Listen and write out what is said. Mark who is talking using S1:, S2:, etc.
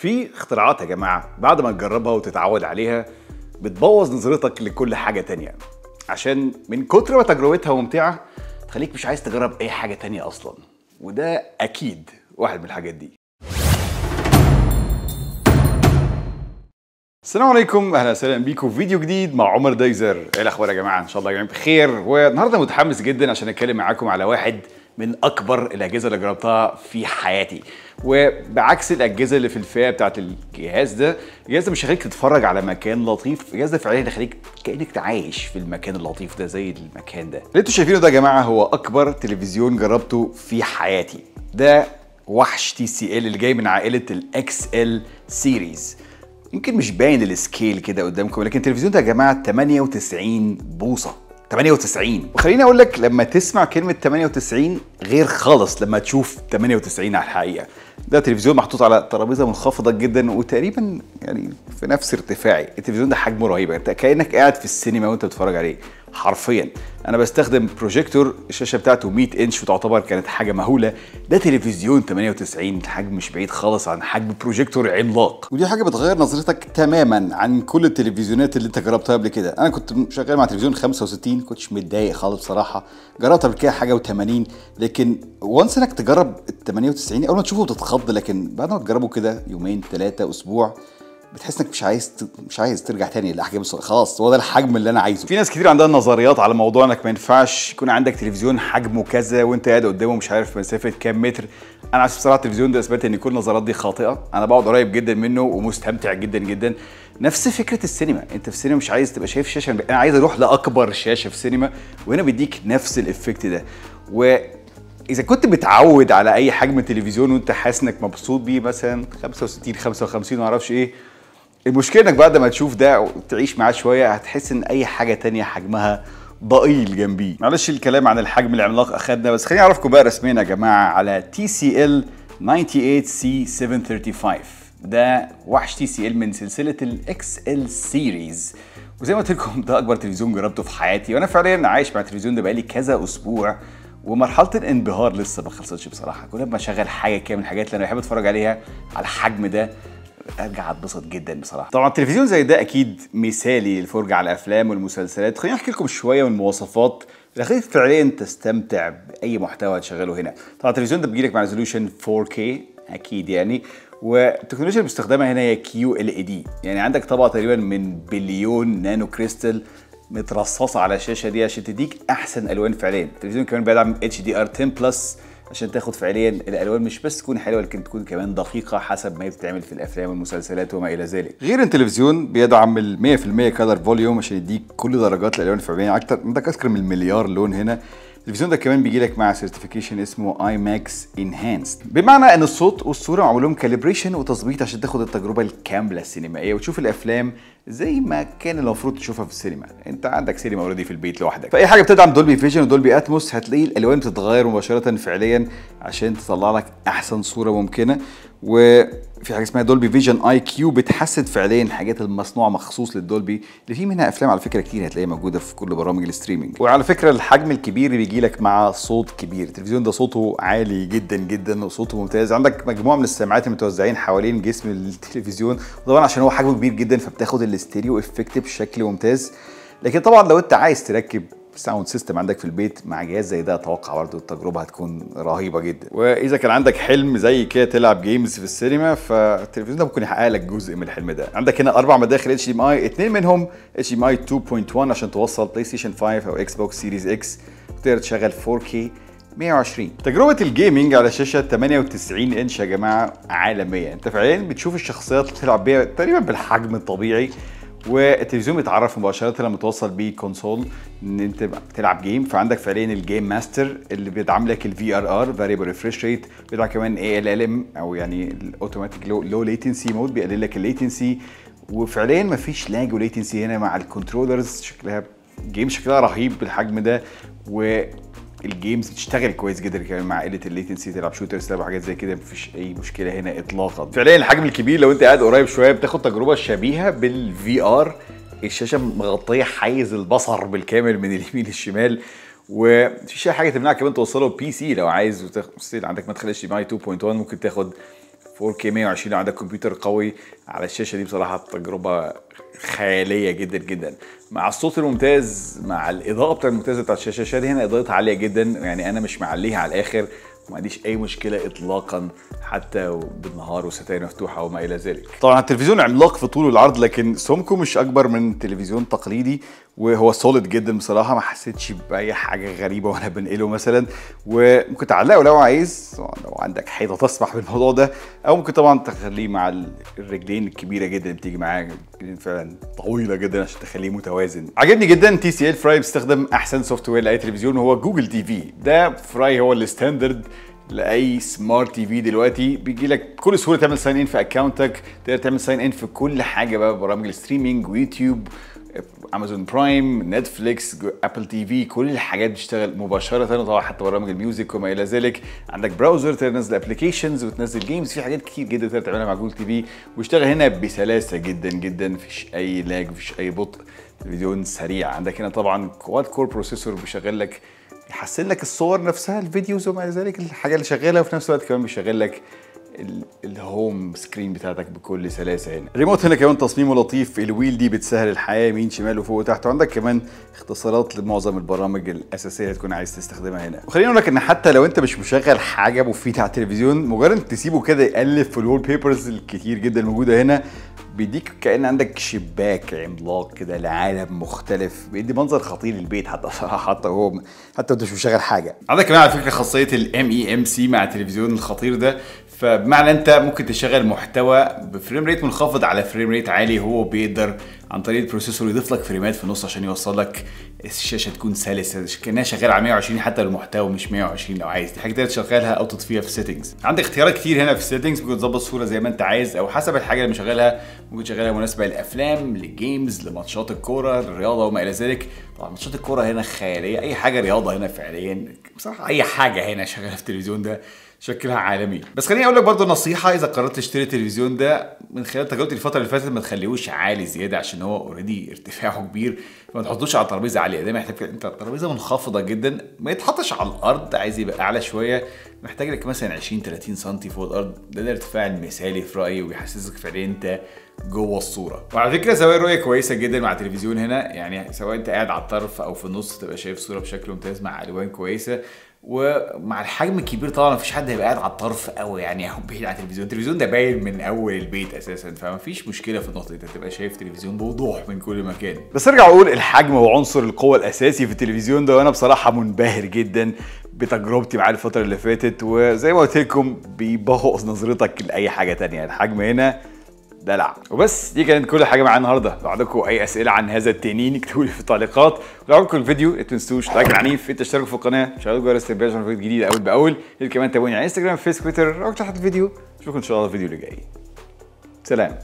S1: في اختراعات يا جماعة بعد ما تجربها وتتعود عليها بتبوظ نظرتك لكل حاجة تانية، عشان من كتر ما تجربتها ممتعة تخليك مش عايز تجرب أي حاجة تانية أصلا، وده أكيد واحد من الحاجات دي. السلام عليكم، اهلا وسهلا بيكم في فيديو جديد مع عمر دايزر. ايه الاخبار يا جماعه؟ ان شاء الله يا جماعه بخير. والنهارده متحمس جدا عشان اتكلم معاكم على واحد من اكبر الاجهزه اللي جربتها في حياتي. وبعكس الاجهزه اللي في الفئه بتاعت الجهاز ده، الجهاز ده مش هيخليك تتفرج على مكان لطيف، الجهاز ده فعليا هيخليك كانك عايش في المكان اللطيف ده زي المكان ده. اللي انتوا شايفينه ده يا جماعه هو اكبر تلفزيون جربته في حياتي. ده وحش TCL اللي جاي من عائله XL سيريز. يمكن مش باين السكيل كده قدامكم، لكن التلفزيون ده يا جماعه 98 بوصه. 98. وخليني اقول لك، لما تسمع كلمه 98 غير خالص لما تشوف 98 على الحقيقه. ده تلفزيون محطوط على ترابيزه منخفضه جدا وتقريبا يعني في نفس ارتفاعي. التلفزيون ده حجمه رهيب، انت كانك قاعد في السينما وانت بتتفرج عليه حرفيا. انا بستخدم بروجيكتور، الشاشه بتاعته 100 انش وتعتبر كانت حاجه مهوله. ده تلفزيون 98، الحجم مش بعيد خالص عن حجم بروجيكتور عملاق، ودي حاجه بتغير نظرتك تماما عن كل التلفزيونات اللي انت جربتها قبل كده. انا كنت شغال مع تلفزيون 65، كنتش متضايق خالص بصراحه. جربت قبل كده حاجه و80، لكن وانس انك تجرب ال 98 اول ما تشوفه بتتخض، لكن بعد ما تجربه كده يومين 3 اسبوع بتحس انك مش عايز ترجع تاني للاحجام. خلاص هو ده الحجم اللي انا عايزه. في ناس كتير عندها نظريات على موضوع انك ما ينفعش يكون عندك تلفزيون حجمه كذا وانت قاعد قدامه مش عارف مسافه كام متر. انا عايز بصراحه التلفزيون ده اثبت ان كل النظريات دي خاطئه. انا بقعد قريب جدا منه ومستمتع جدا جدا. نفس فكره السينما، انت في السينما مش عايز تبقى شايف شاشه، انا عايز اروح لاكبر شاشه في السينما، وهنا بيديك نفس الافكت ده. إذا كنت متعود على أي حجم تلفزيون وأنت حاسس إنك مبسوط بيه، مثلا 65 55 ما أعرفش إيه، المشكلة إنك بعد ما تشوف ده وتعيش معاه شوية هتحس إن أي حاجة تانية حجمها ضئيل جنبيه. معلش الكلام عن الحجم العملاق أخدنا، بس خليني أعرفكم بقى رسميا يا جماعة على TCL 98C735. ده وحش TCL من سلسلة XL سيريز، وزي ما قلت لكم ده أكبر تلفزيون جربته في حياتي، وأنا فعليا عايش مع التلفزيون ده بقالي كذا أسبوع، ومرحله الانبهار لسه ما خلصتش بصراحه. كل ما اشغل حاجه كده من الحاجات اللي انا بحب اتفرج عليها على الحجم ده ارجع اتبسط جدا بصراحه. طبعا التلفزيون زي ده اكيد مثالي للفرجه على الافلام والمسلسلات. خليني احكي لكم شويه من المواصفات اللي خليك فعليا تستمتع باي محتوى تشغله هنا. طبعا التلفزيون ده بيجيلك مع ريزولوشن 4K اكيد يعني، والتكنولوجيا المستخدمه هنا هي QLED. يعني عندك طبقه تقريبا من بليون نانو كريستال مترصصه على الشاشه دي عشان تديك احسن الوان فعليا. التلفزيون كمان بيدعم HDR10+ عشان تاخد فعليا الالوان مش بس تكون حلوه، لكن تكون كمان دقيقه حسب ما هي بتتعمل في الافلام والمسلسلات وما الى ذلك. غير ان التلفزيون بيدعم ال 100% كلر فوليوم عشان يديك كل درجات الالوان الفعليه. عندك اكثر من مليار لون هنا. التلفزيون ده كمان بيجي لك مع سيرتيفيكيشن اسمه IMAX Enhanced، بمعنى ان الصوت والصوره معمول لهم كاليبريشن وتظبيط عشان تاخد التجربه الكامله السينمائيه وتشوف الافلام زي ما كان المفروض تشوفها في السينما. انت عندك سينما اوريدي في البيت لوحدك. فاي حاجه بتدعم دولبي فيجن ودولبي اتموس هتلاقي الالوان بتتغير مباشره فعليا عشان تطلع لك احسن صوره ممكنه. وفي حاجه اسمها دولبي فيجن IQ بتحسن فعليا الحاجات المصنوعه مخصوص للدولبي، اللي فيه منها افلام على فكره كتير هتلاقيها موجوده في كل برامج الاستريمنج. وعلى فكره الحجم الكبير اللي بيجي لك مع صوت كبير. التلفزيون ده صوته عالي جدا جدا وصوته ممتاز. عندك مجموعه من السماعات المتوزعين حوالين جسم التلفزيون، وطبعا عشان هو حجمه كبير جدا فبتاخد الاستيريو افكت بشكل ممتاز. لكن طبعا لو انت عايز تركب ساوند سيستم عندك في البيت مع جهاز زي ده، اتوقع برضه التجربه هتكون رهيبه جدا. واذا كان عندك حلم زي كده تلعب جيمز في السينما، فالتلفزيون ده ممكن يحقق لك جزء من الحلم ده. عندك هنا 4 مداخل HDMI، 2 منهم HDMI 2.1 عشان توصل بلاي ستيشن 5 او اكس بوكس سيريز اكس، وتقدر تشغل 4K 120. تجربه الجيمنج على شاشه 98 انش يا جماعه عالميه. انت فعليا بتشوف الشخصيات اللي بتلعب بيها تقريبا بالحجم الطبيعي، والتلفزيون بيتعرف مباشره لما توصل بيه كونسول ان انت بتلعب جيم. فعندك فعليا الجيم ماستر اللي بيدعم لك VRR فاريبل ريفريش ريت، بيدعم كمان ALLM او يعني الاوتوماتيك لو ليتنسي مود، بيقلل لك الليتنسي. وفعليا مفيش لاج وليتنسي هنا مع الكنترولرز. شكلها جيم شكلها رهيب بالحجم ده، الجيمز بتشتغل كويس جدا كمان مع قله الليتنسي. تلعب شوترز تلعب حاجات زي كده مفيش اي مشكله هنا اطلاقا. فعليا الحجم الكبير لو انت قاعد قريب شويه بتاخد تجربه شبيهه بالVR. الشاشه مغطيه حيز البصر بالكامل من اليمين للشمال، ومفيش اي حاجه تمنعك كمان توصله PC لو عايز. عندك مدخل HDMI 2.1 ممكن تاخد 4K 120 لو عندك كمبيوتر قوي على الشاشه دي بصراحه تجربه خياليه جدا جدا، مع الصوت الممتاز مع الاضاءه الممتازه بتاعت الشاشه. الشاشه دي هنا اضاءتها عاليه جدا، يعني انا مش معليها على الاخر وما عنديش اي مشكله اطلاقا حتى بالنهار والستاير مفتوحه وما الى ذلك. طبعا التلفزيون عملاق في طول والعرض، لكن سمكه مش اكبر من تلفزيون تقليدي، وهو سوليد جدا بصراحه، ما حسيتش باي حاجه غريبه وانا بنقله مثلا. وممكن تعلقه لو عايز، لو عندك حيطه تسمح بالموضوع ده، او ممكن طبعا تخليه مع الرجلين الكبيره جدا اللي بتيجي معاه، فعلا طويله جدا عشان تخليه متوازن. عجبني جدا TCL فراي بيستخدم احسن سوفت وير لاي تلفزيون، وهو جوجل تي في. ده فراي هو الستاندرد لاي سمارت تي في دلوقتي، بيجي لك بكل سهوله تعمل ساين ان في اكونتك، تقدر تعمل ساين ان في كل حاجه بقى، برامج الستريمينج ويوتيوب، امازون برايم، نتفليكس، ابل تي في، كل الحاجات بتشتغل مباشره، وطبعا حتى برامج الميوزك وما الى ذلك. عندك براوزر تقدر تنزل ابلكيشنز وتنزل جيمز، في حاجات كتير جدا تقدر تعملها مع جوجل تي في، ويشتغل هنا بسلاسه جدا جدا، مفيش اي لاج، مفيش اي بطء، تلفزيون سريع. عندك هنا طبعا كواد كور بروسيسور بيشغل لك، يحسن لك الصور نفسها، الفيديوز وما الى ذلك، الحاجه اللي شغاله، وفي نفس الوقت كمان بيشغل لك الهوم سكرين بتاعتك بكل سلاسه. هنا الريموت هنا كمان تصميمه لطيف، الويل دي بتسهل الحياه يمين شمال وفوق وتحت، وعندك كمان اختصارات لمعظم البرامج الاساسيه اللي تكون عايز تستخدمها هنا. وخليني اقول لك ان حتى لو انت مش مشغل حاجه مفيده على التلفزيون، مجرد تسيبه كده يقلب في الوول بيبرز الكتير جدا موجوده هنا، بيديك كأن عندك شباك عملاق كده لعالم مختلف، بيدي منظر خطير للبيت حتى صراحه، حتى انت مش مشغل حاجه. عندك كمان على فكره خاصيه MEMC مع التلفزيون الخطير ده، فبمعنى انت ممكن تشغل محتوى بفريم ريت منخفض على فريم ريت عالي، هو بيقدر عن طريق البروسيسور يضيف لك فريمات في النص عشان يوصل لك الشاشه تكون سلسه كانها شغاله على 120 حتى المحتوى مش 120 لو عايز. دي حاجه تقدر تشغلها او تطفيها في سيتنجز. عندك اختيارات كتير هنا في السيتنجز، ممكن تظبط الصوره زي ما انت عايز او حسب الحاجه اللي مشغلها، ممكن تشغلها مناسبه للافلام، للجيمز، لماتشات الكوره، للرياضه وما الى ذلك. طبعا ماتشات الكوره هنا خياليه، اي حاجه رياضه هنا فعليا بصراحه، اي حاجه هنا شغاله في التلفزيون ده شكلها عالمي. بس خليني اقول لك برضه نصيحه، اذا قررت تشتري التلفزيون ده من خلال تجربتي الفتره اللي فاتت، ما تخليهوش عالي زياده عشان هو اوريدي ارتفاعه كبير، فما تحطوش على ترابيزه عاليه، ده محتاج انت ترابيزه منخفضه جدا، ما يتحطش على الارض، عايز يبقى اعلى شويه، محتاج لك مثلا 20 30 سم فوق الارض، ده الارتفاع المثالي في رايي، وبيحسسك فعليا انت جوه الصوره. وعلى فكره زوايا الرؤيه كويسه جدا مع التلفزيون هنا، يعني سواء انت قاعد على الطرف او في النص تبقى شايف الصوره بشكل ممتاز مع الوان كويسه. ومع الحجم الكبير طبعا مفيش حد هيبقى قاعد على الطرف قوي يعني او بعيد عن التلفزيون، التلفزيون ده باين من اول البيت اساسا، فمفيش مشكله في النقطه دي، انت تبقى شايف تلفزيون بوضوح من كل مكان. بس ارجع اقول الحجم وعنصر القوه الاساسي في التلفزيون ده، وانا بصراحه منبهر جدا بتجربتي معاه الفتره اللي فاتت، وزي ما قلت لكم بيبوظ نظرتك لاي حاجه تانية. الحجم هنا دلع. وبس دي كانت كل حاجه معايا النهارده. لو عندكم اي اسئله عن هذا التنين اكتبوا لي في التعليقات، ولو عجبكم الفيديو ما تنسوش لايك العنيف، الاشتراك في القناه، شغلوا جرس التنبيهات عشان فيديو جديد اول باول. كمان تابعوني على انستجرام، فيسبوك، تويتر، او تحت الفيديو. اشوفكم ان شاء الله الفيديو اللي جاي. سلام.